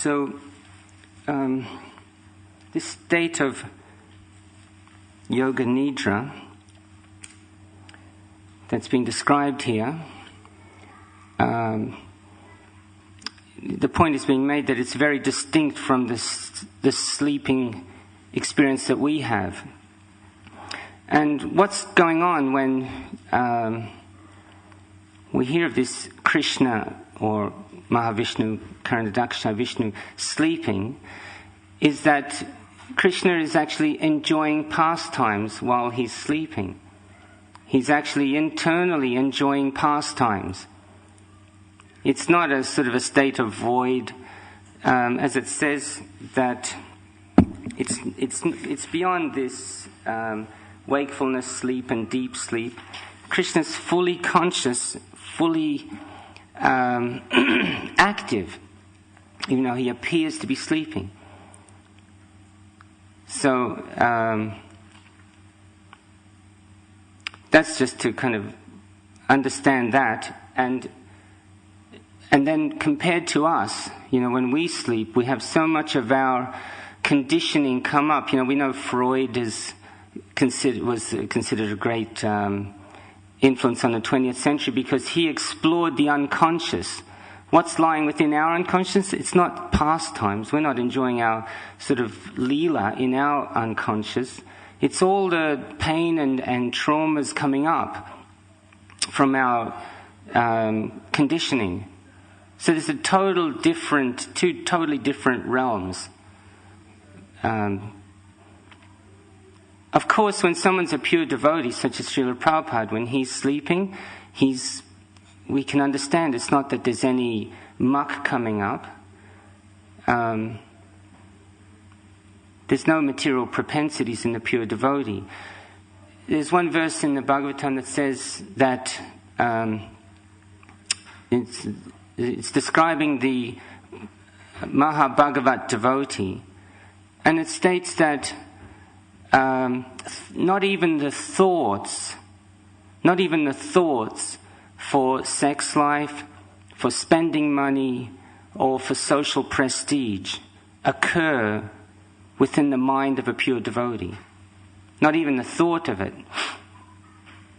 So, this state of yoga nidra that's being described here, the point is being made that it's very distinct from the sleeping experience that we have. And what's going on when we hear of this Krishna or Mahavishnu, Karanadaksha Vishnu, sleeping, is that Krishna is actually enjoying pastimes while he's sleeping. He's actually internally enjoying pastimes. It's not a sort of a state of void, as it says that it's beyond this wakefulness, sleep, and deep sleep. Krishna's fully conscious, fully active, even though he appears to be sleeping. So that's just to kind of understand that, and then compared to us, when we sleep, we have so much of our conditioning come up. We know Freud was considered a great influence on the 20th century because he explored the unconscious. What's lying within our unconscious? It's not pastimes. We're not enjoying our sort of leela in our unconscious. It's all the pain and traumas coming up from our conditioning. So there's two totally different realms. Of course, when someone's a pure devotee, such as Srila Prabhupada, when he's sleeping, we can understand it's not that there's any muck coming up. There's no material propensities in the pure devotee. There's one verse in the Bhagavatam that says that it's describing the Mahabhagavat devotee, and it states that not even the thoughts for sex life, for spending money, or for social prestige occur within the mind of a pure devotee. Not even the thought of it.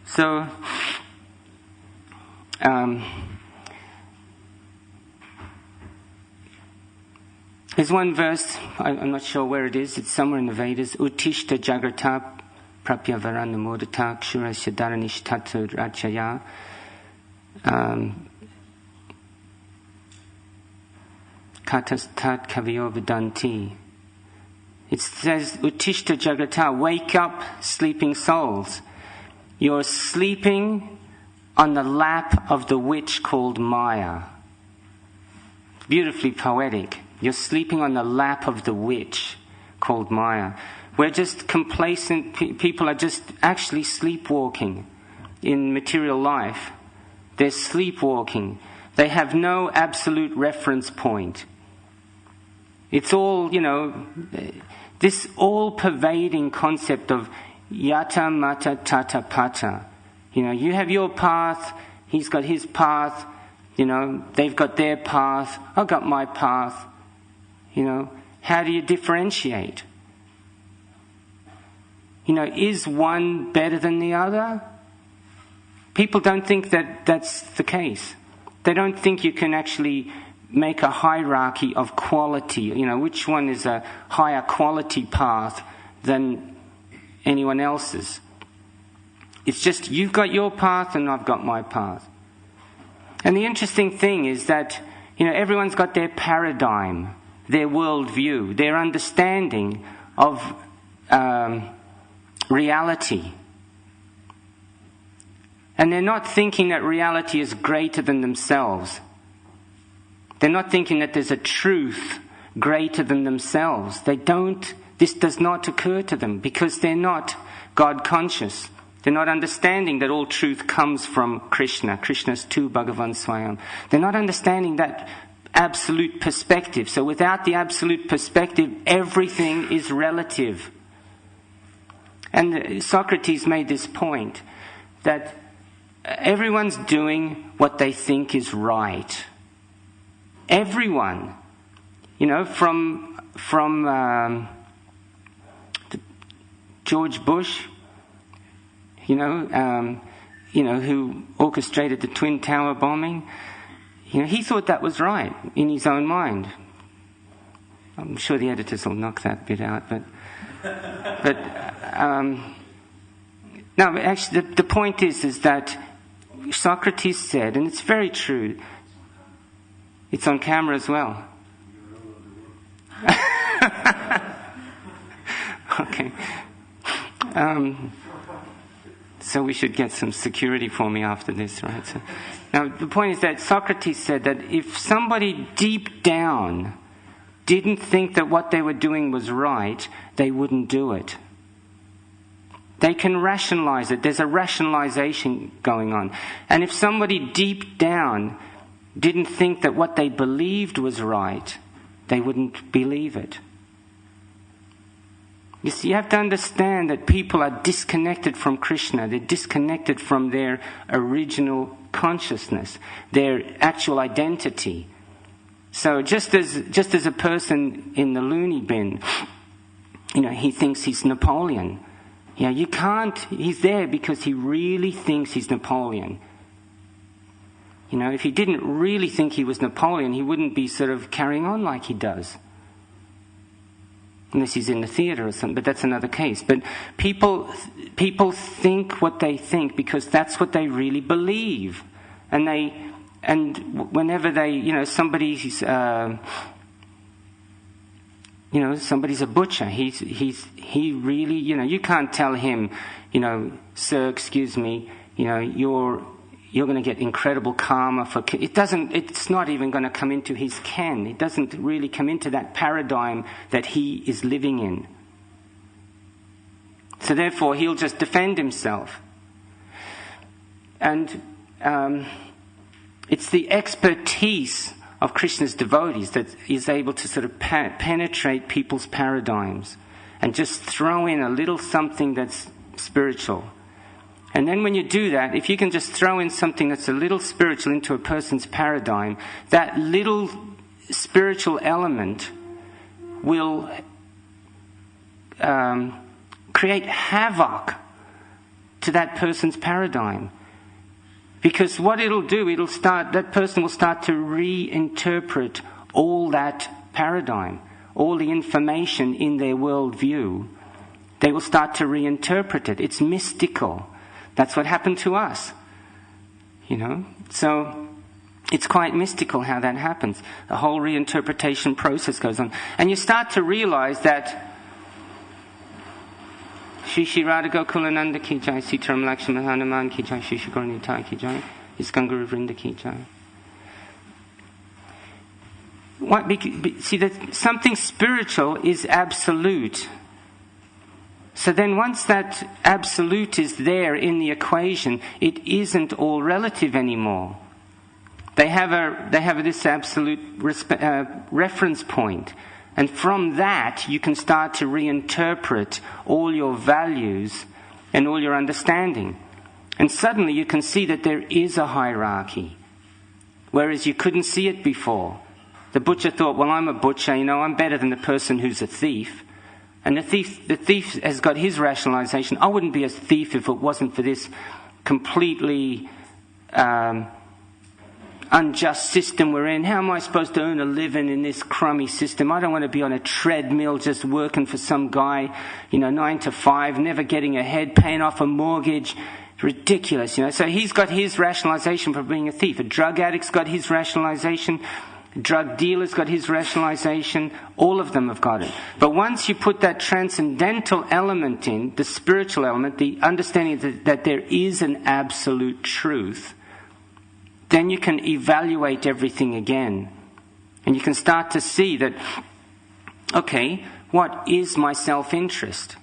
So, there's one verse, I'm not sure where it is, it's somewhere in the Vedas, Uttishta Jagrata Prapyavarana Modata Kshura Shadaranishtato Rachaya. Katastat Kaviyo Vedanti. It says, Uttishta Jagrata, wake up, sleeping souls. You're sleeping on the lap of the witch called Maya. Beautifully poetic. You're sleeping on the lap of the witch called Maya. We're just complacent. People are just actually sleepwalking in material life. They're sleepwalking. They have no absolute reference point. It's all, this all-pervading concept of yata mata tata pata. You have your path, he's got his path, they've got their path, I've got my path. How do you differentiate? Is one better than the other? People don't think that that's the case. They don't think you can actually make a hierarchy of quality. Which one is a higher quality path than anyone else's. It's just you've got your path and I've got my path. And the interesting thing is that, everyone's got their paradigm, their worldview, their understanding of reality. And they're not thinking that reality is greater than themselves. They're not thinking that there's a truth greater than themselves. This does not occur to them because they're not God conscious. They're not understanding that all truth comes from Krishna. Krishna's tu Bhagavan Swayam. They're not understanding that absolute perspective. So without the absolute perspective, everything is relative. And Socrates made this point that everyone's doing what they think is right. Everyone. from George Bush, who orchestrated the Twin Tower bombing. He thought that was right in his own mind. I'm sure the editors will knock that bit out, but no. But actually, the point is that Socrates said, and it's very true. It's on camera as well. Okay. So we should get some security for me after this, right? So, now, the point is that Socrates said that if somebody deep down didn't think that what they were doing was right, they wouldn't do it. They can rationalize it. There's a rationalization going on. And if somebody deep down didn't think that what they believed was right, they wouldn't believe it. You see, you have to understand that people are disconnected from Krishna. They're disconnected from their original consciousness, their actual identity. So just as a person in the loony bin, he thinks he's Napoleon. You can't. He's there because he really thinks he's Napoleon. If he didn't really think he was Napoleon, he wouldn't be sort of carrying on like he does. Unless he's in the theatre or something, but that's another case. But people think what they think because that's what they really believe, and whenever they, somebody's somebody's a butcher. He really, you can't tell him, sir, excuse me, you're going to get incredible karma for... It's not even going to come into his ken. It doesn't really come into that paradigm that he is living in. So therefore, he'll just defend himself. And it's the expertise of Krishna's devotees that is able to sort of penetrate people's paradigms and just throw in a little something that's spiritual. And then when you do that, if you can just throw in something that's a little spiritual into a person's paradigm, that little spiritual element will create havoc to that person's paradigm. Because what it'll do, that person will start to reinterpret all that paradigm, all the information in their worldview. They will start to reinterpret it. It's mystical. That's what happened to us, So it's quite mystical how that happens. The whole reinterpretation process goes on. And you start to realize that Shri Shri Radha Gokulananda ki jai, Sitaram Lakshmana Hanuman ki jai, Shri Shri Dayal Nitai ki jai, Iskon Guru Vrinda ki jai. See, that something spiritual is absolute. So then once that absolute is there in the equation, it isn't all relative anymore. They have this absolute reference point. And from that, you can start to reinterpret all your values and all your understanding. And suddenly you can see that there is a hierarchy, whereas you couldn't see it before. The butcher thought, well, I'm a butcher, I'm better than the person who's a thief. And the thief has got his rationalization. I wouldn't be a thief if it wasn't for this completely unjust system we're in. How am I supposed to earn a living in this crummy system? I don't want to be on a treadmill just working for some guy, 9 to 5, never getting ahead, paying off a mortgage. It's ridiculous, So he's got his rationalization for being a thief. A drug addict's got his rationalization. Drug dealer's got his rationalization. All of them have got it. But once you put that transcendental element in, the spiritual element, the understanding that there is an absolute truth, then you can evaluate everything again. And you can start to see that, okay, what is my self-interest?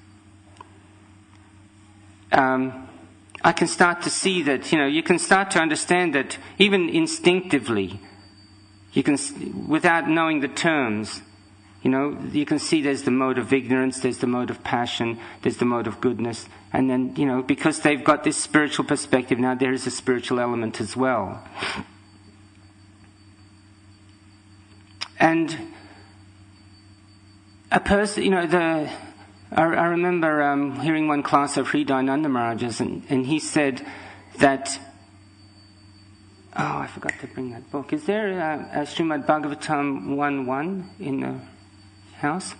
I can start to see that, you can start to understand that even instinctively, you can, without knowing the terms, you can see there's the mode of ignorance, there's the mode of passion, there's the mode of goodness. And then, because they've got this spiritual perspective, now there is a spiritual element as well. And a person, I remember hearing one class of Dayal Maharaj's, and he said that, I forgot to bring that book. Is there a Srimad Bhagavatam 1.1 in the house?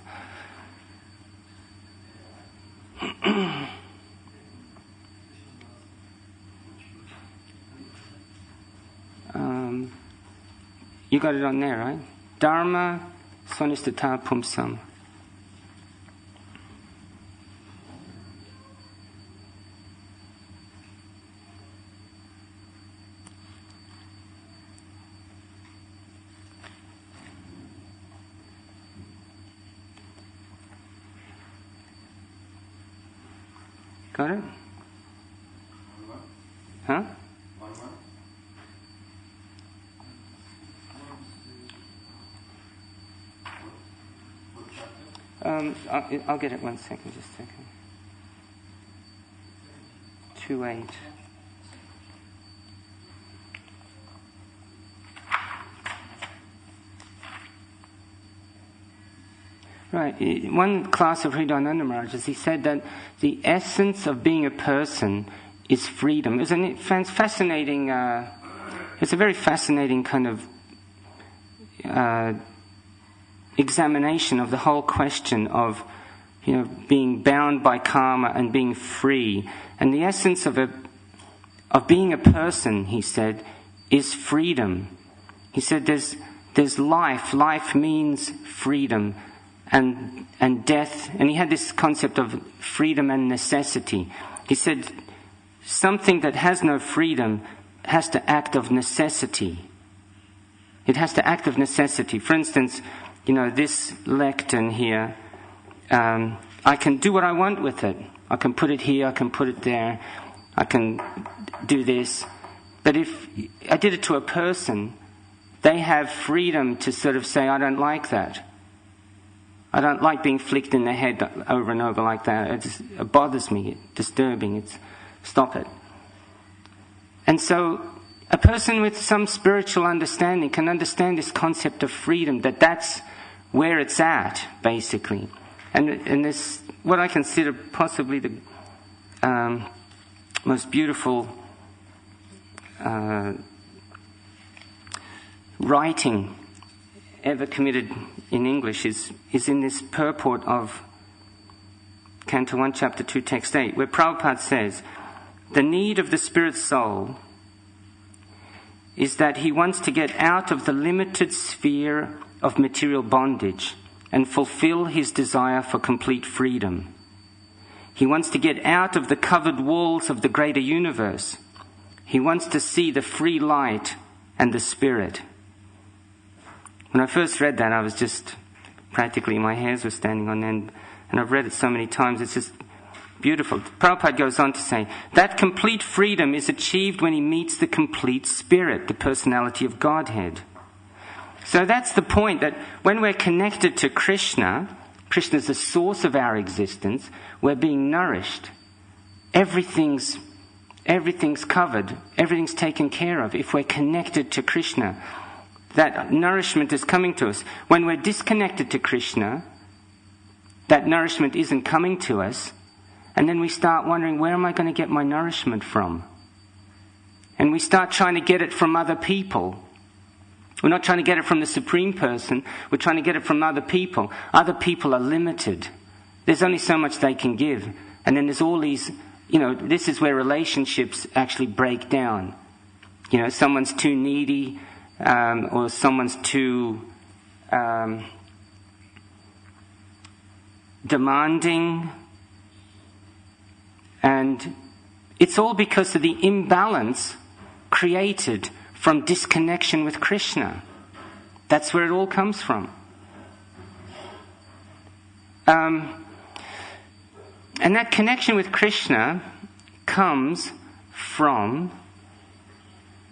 You got it on there, right? Dharma Sonistata Pumsam. Got it? Huh? I'll get it 1 second, just a second. 2.8. Right. One class of Dayal Maharaj's, he said that the essence of being a person is freedom. It's a fascinating. It's a very fascinating kind of examination of the whole question of, being bound by karma and being free. And the essence of being a person, he said, is freedom. He said there's life. Life means freedom. And death, and he had this concept of freedom and necessity. He said something that has no freedom has to act of necessity. It has to act of necessity. For instance, this lectern here, I can do what I want with it. I can put it here, I can put it there, I can do this. But if I did it to a person, they have freedom to sort of say, I don't like that. I don't like being flicked in the head over and over like that. It bothers me. It's disturbing. Stop it. And so a person with some spiritual understanding can understand this concept of freedom, that's where it's at, basically. And this, what I consider possibly the most beautiful writing ever committed in English is in this purport of Canto 1, Chapter 2, Text 8, where Prabhupada says, the need of the spirit soul is that he wants to get out of the limited sphere of material bondage and fulfill his desire for complete freedom. He wants to get out of the covered walls of the greater universe. He wants to see the free light and the spirit. When I first read that, I was just practically, my hairs were standing on end, and I've read it so many times, it's just beautiful. Prabhupada goes on to say, that complete freedom is achieved when he meets the complete spirit, the personality of Godhead. So that's the point, that when we're connected to Krishna, Krishna is the source of our existence, we're being nourished. Everything's covered, everything's taken care of if we're connected to Krishna. That nourishment is coming to us. When we're disconnected to Krishna, that nourishment isn't coming to us, and then we start wondering, where am I going to get my nourishment from? And we start trying to get it from other people. We're not trying to get it from the Supreme Person, we're trying to get it from other people. Other people are limited. There's only so much they can give. And then there's all these, this is where relationships actually break down. Someone's too needy, or someone's too demanding, and it's all because of the imbalance created from disconnection with Krishna. That's where it all comes from. And that connection with Krishna comes from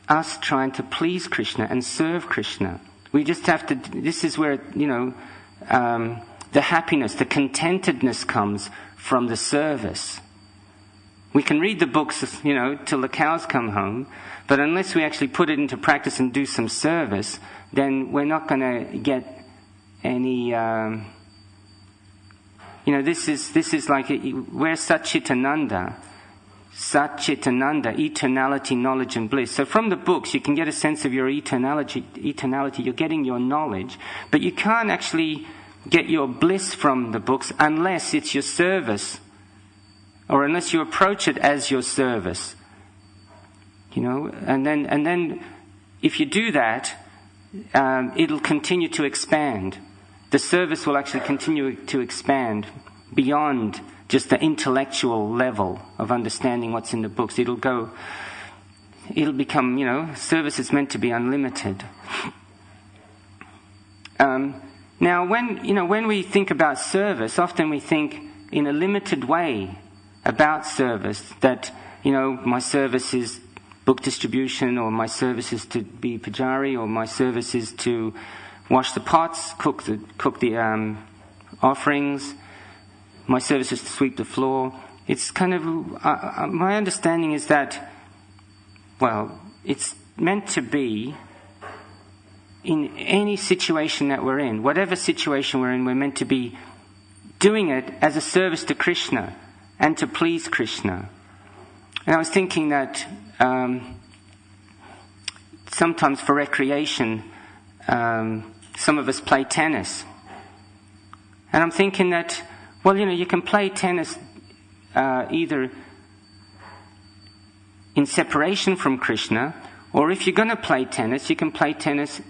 us trying to please Krishna and serve Krishna. We just have to, this is where, the happiness, the contentedness comes from the service. We can read the books, till the cows come home, but unless we actually put it into practice and do some service, then we're not going to get any this is like we're Satchitananda, eternality, knowledge and bliss. So from the books you can get a sense of your eternality, you're getting your knowledge, but you can't actually get your bliss from the books unless it's your service, or unless you approach it as your service. And then if you do that, it'll continue to expand. The service will actually continue to expand beyond just the intellectual level of understanding what's in the books. It'll become, service is meant to be unlimited. Now, when we think about service, often we think in a limited way about service, that, my service is book distribution, or my service is to be pujari, or my service is to wash the pots, cook the offerings, my service is to sweep the floor. It's kind of, my understanding is that, it's meant to be in any situation that we're in, whatever situation we're in, we're meant to be doing it as a service to Krishna and to please Krishna. And I was thinking that sometimes for recreation, some of us play tennis. And I'm thinking that, you can play tennis either in separation from Krishna, or if you're going to play tennis, you can play tennis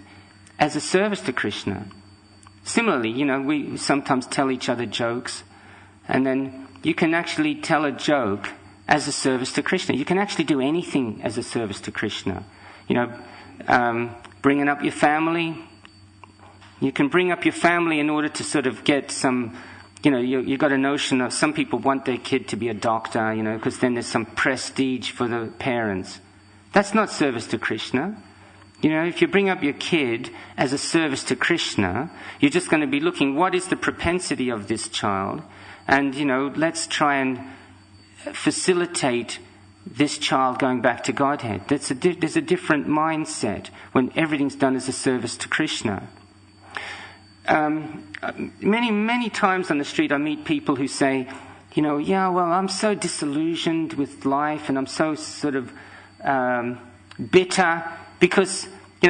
as a service to Krishna. Similarly, we sometimes tell each other jokes, and then you can actually tell a joke as a service to Krishna. You can actually do anything as a service to Krishna. Bringing up your family. You can bring up your family in order to sort of get some, you've got a notion of, some people want their kid to be a doctor, because then there's some prestige for the parents. That's not service to Krishna. If you bring up your kid as a service to Krishna, you're just going to be looking, what is the propensity of this child? And, let's try and facilitate this child going back to Godhead. There's a different mindset when everything's done as a service to Krishna. Many times on the street I meet people who say, I'm so disillusioned with life, and I'm so sort of bitter because,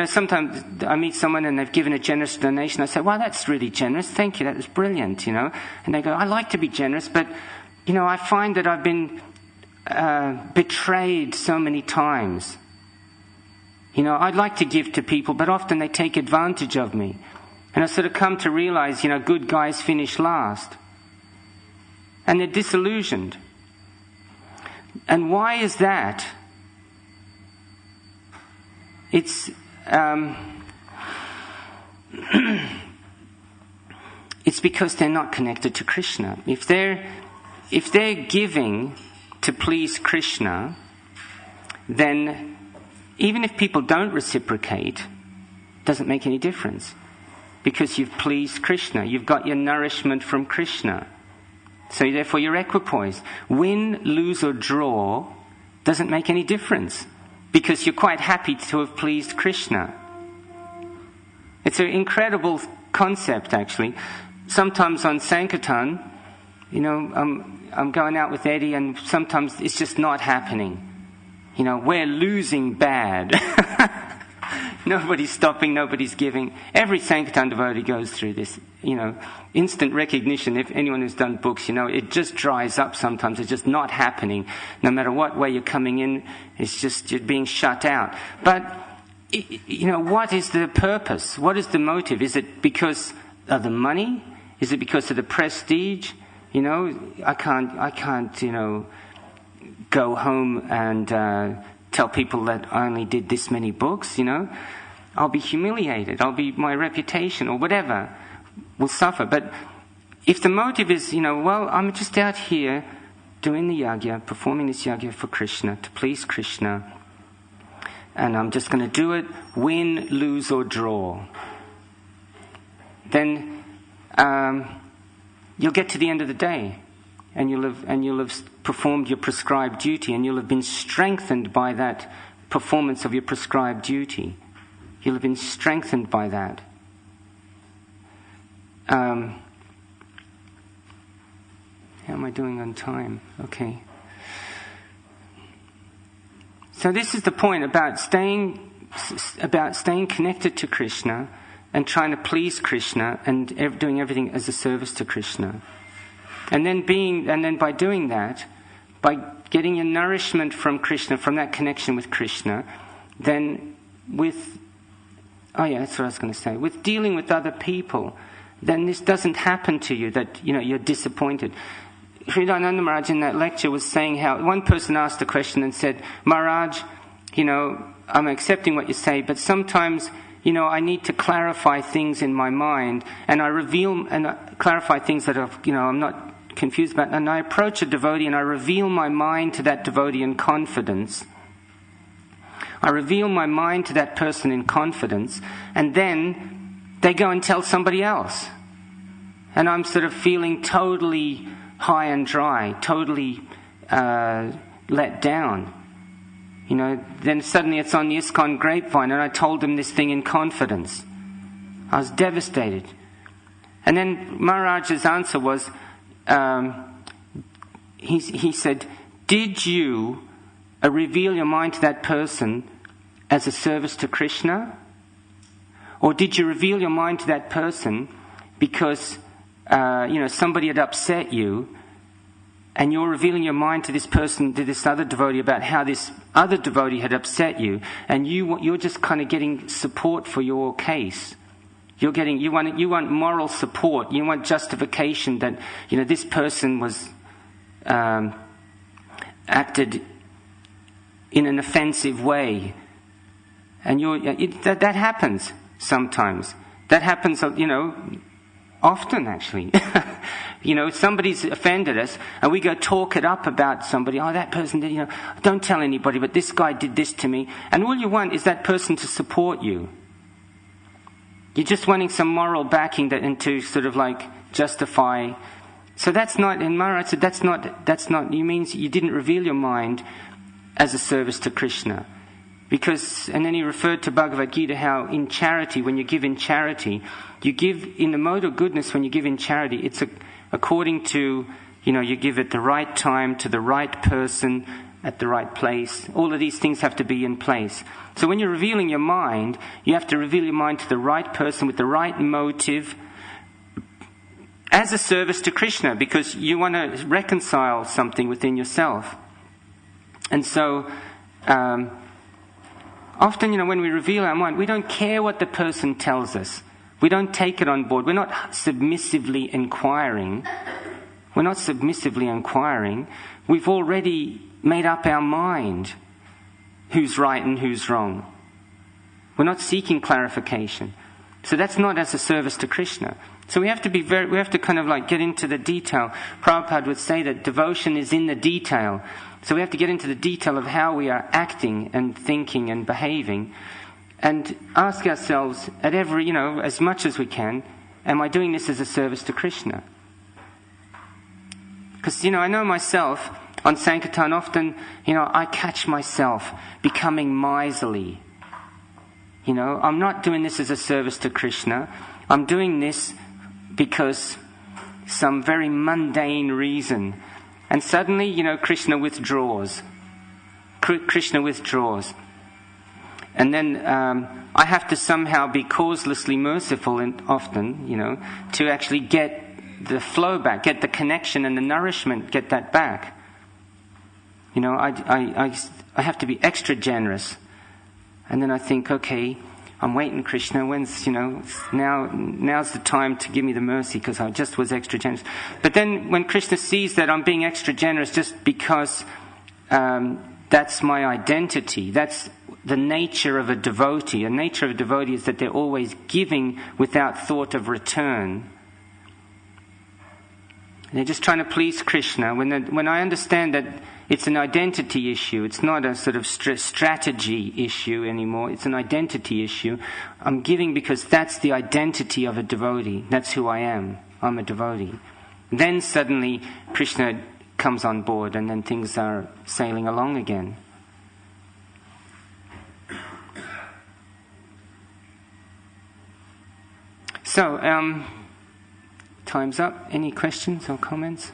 sometimes I meet someone and they've given a generous donation. I say, wow, that's really generous. Thank you. That was brilliant, And they go, I like to be generous, but, I find that I've been betrayed so many times. I'd like to give to people, but often they take advantage of me. And I sort of come to realize, good guys finish last. And they're disillusioned. And why is that? It's it's because they're not connected to Krishna. If they're giving to please Krishna, then even if people don't reciprocate, it doesn't make any difference. Because you've pleased Krishna. You've got your nourishment from Krishna. So therefore you're equipoised. Win, lose or draw doesn't make any difference. Because you're quite happy to have pleased Krishna. It's an incredible concept, actually. Sometimes on Sankirtan, I'm going out with Eddie, and sometimes it's just not happening. We're losing bad. Nobody's stopping, nobody's giving. Every Sankirtan devotee goes through this, instant recognition. If anyone who's done books, it just dries up sometimes. It's just not happening. No matter what way you're coming in, it's just you're being shut out. But, what is the purpose? What is the motive? Is it because of the money? Is it because of the prestige? I can't, go home and tell people that I only did this many books, I'll be humiliated. My reputation or whatever will suffer. But if the motive is, I'm just out here doing the yagya, performing this yagya for Krishna, to please Krishna, and I'm just going to do it, win, lose or draw, then you'll get to the end of the day. And you'll have performed your prescribed duty, and you'll have been strengthened by that performance of your prescribed duty. You'll have been strengthened by that. How am I doing on time? Okay. So this is the point about staying connected to Krishna and trying to please Krishna and doing everything as a service to Krishna. And then by doing that, by getting your nourishment from Krishna, from that connection with Krishna, then that's what I was going to say. With dealing with other people, then this doesn't happen to you that, you're disappointed. Hridayananda Maharaj in that lecture was saying how one person asked a question and said, Maharaj, I'm accepting what you say, but sometimes, I need to clarify things in my mind, and I reveal and clarify things that I'm not confused about, and I approach a devotee and I reveal my mind to that devotee in confidence. I reveal my mind to that person in confidence, and then they go and tell somebody else. And I'm sort of feeling totally high and dry, totally let down. Then suddenly it's on the ISKCON grapevine, and I told them this thing in confidence. I was devastated. And then Maharaj's answer was, he said, did you reveal your mind to that person as a service to Krishna? Or did you reveal your mind to that person because somebody had upset you, and you're revealing your mind to this person, to this other devotee, about how this other devotee had upset you, and you're just kind of getting support for your case. You want moral support. You want justification that this person was acted in an offensive way, and that happens sometimes. That happens, often actually. Somebody's offended us, and we go talk it up about somebody. Oh, that person did, don't tell anybody, but this guy did this to me. And all you want is that person to support you. You're just wanting some moral backing and to sort of like justify. So that's not, and Maharaj said, that's not, it means you didn't reveal your mind as a service to Krishna. And then he referred to Bhagavad Gita, how in charity, when you give in charity, you give in the mode of goodness. When you give in charity, it's according to, you give at the right time, to the right person, at the right place. All of these things have to be in place. So when you're revealing your mind, you have to reveal your mind to the right person with the right motive as a service to Krishna, because you want to reconcile something within yourself. And so often, when we reveal our mind, we don't care what the person tells us. We don't take it on board. We're not submissively inquiring. We've already made up our mind who's right and who's wrong. We're not seeking clarification. So that's not as a service to Krishna. So we have to kind of like get into the detail. Prabhupada would say that devotion is in the detail. So we have to get into the detail of how we are acting and thinking and behaving, and ask ourselves at every, as much as we can, am I doing this as a service to Krishna? Because, I know myself, on Sankirtan often, I catch myself becoming miserly. I'm not doing this as a service to Krishna. I'm doing this because some very mundane reason. And suddenly, Krishna withdraws. And then I have to somehow be causelessly merciful, and often, to actually get the flow back, get the connection and the nourishment, get that back. I have to be extra generous. And then I think, okay, I'm waiting, Krishna, when's, now's the time to give me the mercy, because I just was extra generous. But then when Krishna sees that I'm being extra generous just because that's my identity, that's the nature of a devotee. A nature of a devotee is that they're always giving without thought of return. They're just trying to please Krishna. When I understand that it's an identity issue, it's not a sort of strategy issue anymore, it's an identity issue. I'm giving because that's the identity of a devotee. That's who I am. I'm a devotee. Then suddenly Krishna comes on board, and then things are sailing along again. So, time's up. Any questions or comments?